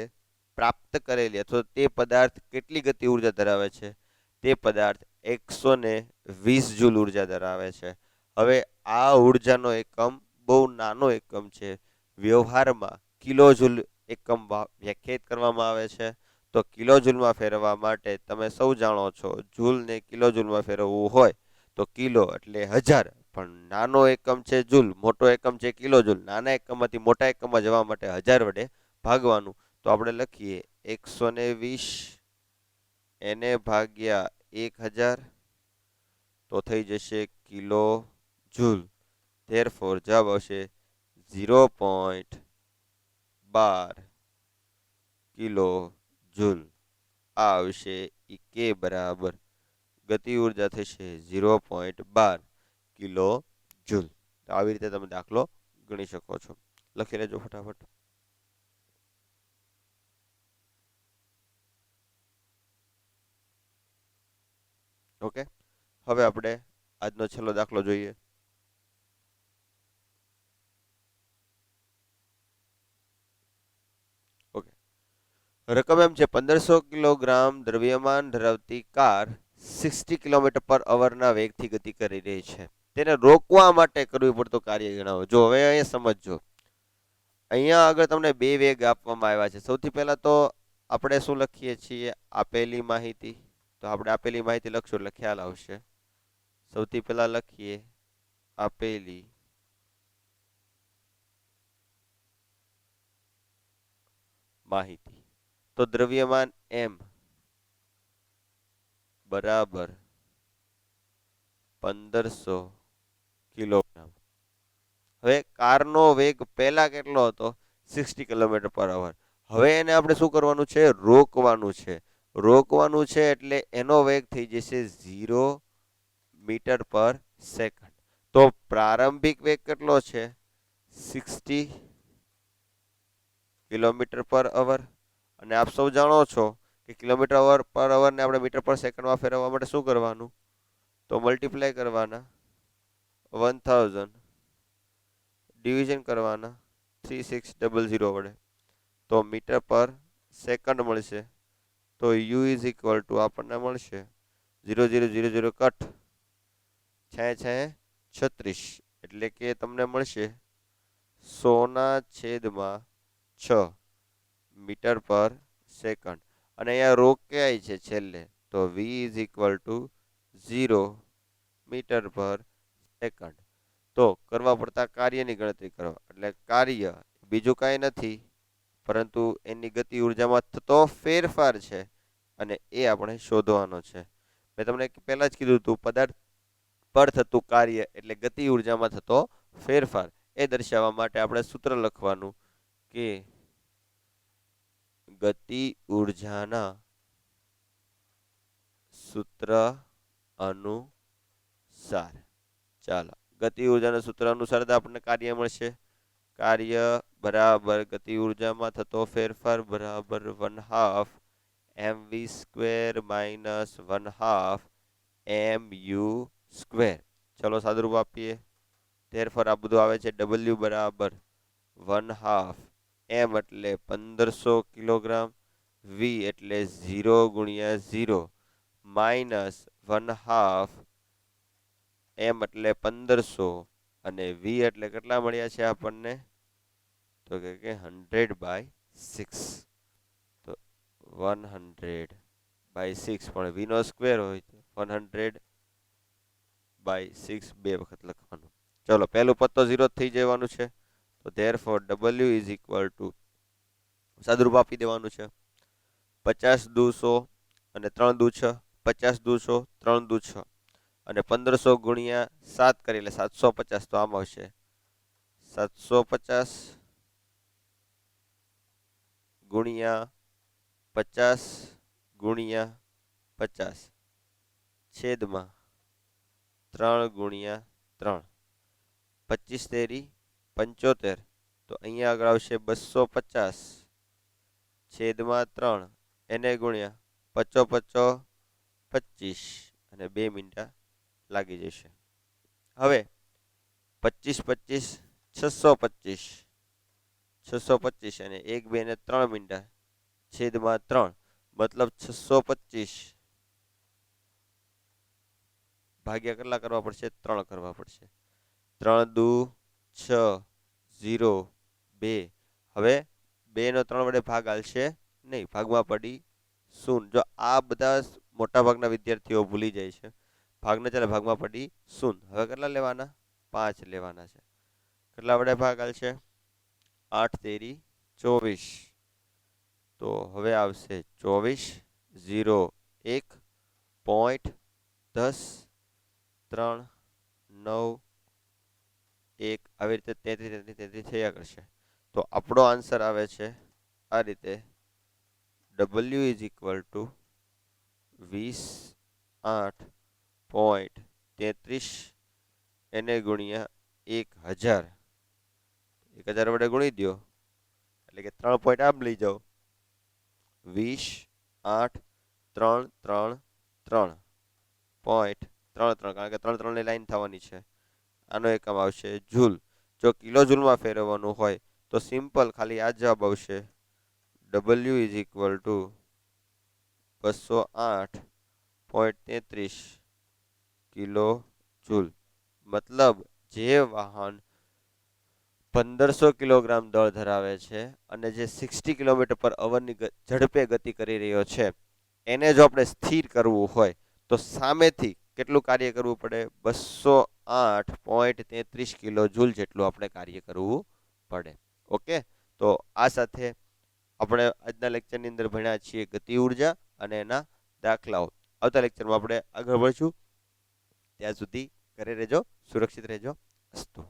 પ્રાપ્ત કરેલી અથવા તે પદાર્થ કેટલી ગતિ ઉર્જા ધરાવે છે? તે પદાર્થ 120 જૂલ ઉર્જા ધરાવે છે. હવે આ ઉર્જાનો એકમ બહુ નાનો એકમ છે. વ્યવહારમાં કિલો જૂલ એકમ વ્યાખ્યાયિત કરવામાં આવે છે. તો કિલો જૂલમાં ફેરવવા માટે તમે સૌ જાણો છો, જૂલને કિલો જૂલમાં ફેરવવું હોય તો કિલો એટલે 1000, પણ નાનો એકમ છે જૂલ, મોટો એકમ છે કિલો જૂલ. નાના એકમમાંથી મોટા એકમમાં જવા માટે 1000 વડે ભાગવાનું. તો આપણે લખીએ 120 એને ભાગ્યા 1000 તો થઈ જશે કિલો જૂલ. Therefore જવાબ આવશે 0.12 કિલો જૂલ. આ આવશે કે બરાબર ગતિ ઉર્જા થશે 0.12 કિલો જૂલ. તો આવી રીતે તમે દાખલો ગણી શકો છો. લખી લેજો ફટાફટ. ઓકે, હવે આપણે આજનો છેલ્લો દાખલો જોઈએ. ઓકે, રકમ એમ છે 1500 કિલોગ્રામ દ્રવ્યમાન ધરાવતી કાર 60 કિલોમીટર/અવરના વેગથી ગતિ કરી રહી છે. તેને રોકવા માટે કરવું પડતું કાર્ય જણાવો. જો હવે અહીંયા સમજજો. અહીંયા આગળ તમને બે વેગ આપવામાં આવ્યા છે. સૌથી પહેલા તો આપણે શું લખીએ છીએ? આપેલી માહિતી. તો આપણે આપેલી માહિતી લખશું એટલે ખ્યાલ આવશે. સૌથી પહેલા લખીએ આપેલી માહિતી. તો દ્રવ્યમાન m બરાબર 1500 કિલોગ્રામ. હવે કારનો વેગ પહેલા કેટલો હતો? 60 કિલોમીટર/અવર. હવે એને આપણે શું કરવાનું છે? રોકવાનું છે. રોકવાનું છે એટલે એનો વેગ થઈ જશે 0 મીટર/સેકન્ડ. તો પ્રારંભિક વેગ કેટલો છે? 60 કિલોમીટર/અવર. અને આપ સૌ જાણો છો કે કિલોમીટર/અવર ને આપણે મીટર/સેકન્ડમાં ફેરવવા માટે શું કરવાનું? તો મલ્ટીપ્લાય કરવાના 1000, ડિવિઝન કરવાના 3600 વડે. તો મીટર/સેકન્ડ મળશે. તો u ઇઝ ઇક્વલ ટુ આપણને મળશે 0000 કટ 6 એટલે કે તમને મળશે 100/6 મીટર/સેકન્ડ. અને અહીંયા રોકાય છે છેલ્લે. તો v ઇઝ ઇક્વલ ટુ 0 મીટર/સેકન્ડ. તો કરવા પડતા કાર્યની ગણતરી કરો. એટલે કાર્ય બીજું કાંઈ નથી પરંતુ એની ગતિ ઉર્જામાં થતો ફેરફાર છે અને એ આપણે શોધવાનો છે. મેં તમને પહેલા જ કીધું હતું પદાર્થ પર થતું કાર્ય એટલે ગતિ ઉર્જામાં થતો ફેરફાર. એ દર્શાવવા માટે આપણે સૂત્ર લખવાનું કે ગતિ ઉર્જાના સૂત્ર અનુસાર. ચાલો, ગતિ ઉર્જાના સૂત્ર અનુસાર આપણને કાર્ય મળશે. કાર્ય બરાબર ગતિ ઉર્જામાં થતો ફેરફાર બરાબર 1/2 mv² માઇનસ 1/2 mu². ચલો સાદુરૂપ આપીએ. ફેરફાર આ બધું આવે છે w બરાબર 1/2 m એટલે 1500 કિલોગ્રામ, v એટલે 0 × 0 માઇનસ 1/2 m એટલે 1500 અને v એટલે કેટલા મળ્યા છે આપણને? તો કે 100/6. તો 100/6 પણ v નો સ્ક્વેર હોય તો 100/6 બે વખત લખવાનું. ચલો પહેલું પદ તો 0 થઈ જવાનું છે. તો therefore w is equal two સાદુરૂપ આપી દેવાનું છે 50 દુ 100 અને 3 દુ 6. 50 દુ 100, 3 દુ 6 અને 1500 ગુણ્યા 7 કરી એટલે 750. તો આમ આવશે 750 ગુણ્યા 50 ગુણ્યા 50 છેદમાં 3 ગુણ્યા 3. 25 તેરી 75. તો અહીંયા આગળ આવશે 250 છેદમાં 3 એને ગુણ્યા 55 25 અને 2 મિનિટ લાગી જશે. હવે 25 25 625 અને 1 2 ને 3 મિનિટ છેદમાં 3 મતલબ 625 ભાગ્યા કેટલા કરવા પડશે? 3 કરવા પડશે. 3 દુ 6 0 2. હવે 2 નો 3 વડે ભાગ હાલશે નહીં, ભાગમાં પડી 0. જો આ બધા મોટાભાગના વિદ્યાર્થીઓ ભૂલી જાય છે. ભાગ ન ચાલે, ભાગમાં પડી 0. હવે કેટલા લેવાના? 5 લેવાના છે. કેટલા વડે ભાગ હાલશે? 8 તેરી 24. તો હવે આવશે 24 0 1 પોઈન્ટ 10 3 9 1 આવી રીતે 33 થયા કરશે. તો આપણો આન્સર આવે છે આ રીતે w ઇઝ ઇક્વલ ટુ 28.33 એને ગુણ્યા 1000. 1000 વડે ગુણી દો એટલે કે 3 પોઈન્ટ આમ લઈ જાઓ 20.833.33 કારણ કે 3 ની લાઈન થવાની છે. આનો એકમ આવશે જૂલ. જો કિલો જૂલમાં ફેરવવાનું હોય તો સિમ્પલ ખાલી આ જવાબ આવશે W is equal two 208.33 kilo joule. મતલબ જે વાહન 1500 કિલોગ્રામ દળ ધરાવે છે અને જે 60 કિલોમીટર પર અવરની ઝડપે ગતિ કરી રહ્યો છે, એને જો આપણે સ્થિર કરવું હોય તો સામેથી કેટલું કાર્ય કરવું પડે? 208.33 કિલો જૂલ જેટલું આપણે કાર્ય કરવું પડે. ઓકે, તો આ સાથે આપણે આજના લેક્ચરની અંદર ભણ્યા છીએ ગતિ ઉર્જા અને એના દાખલાઓ. આવતા લેક્ચરમાં આપણે આગળ વધશું. ત્યાં સુધી ઘરે રહેજો, સુરક્ષિત રહેજો. અસ્તુ.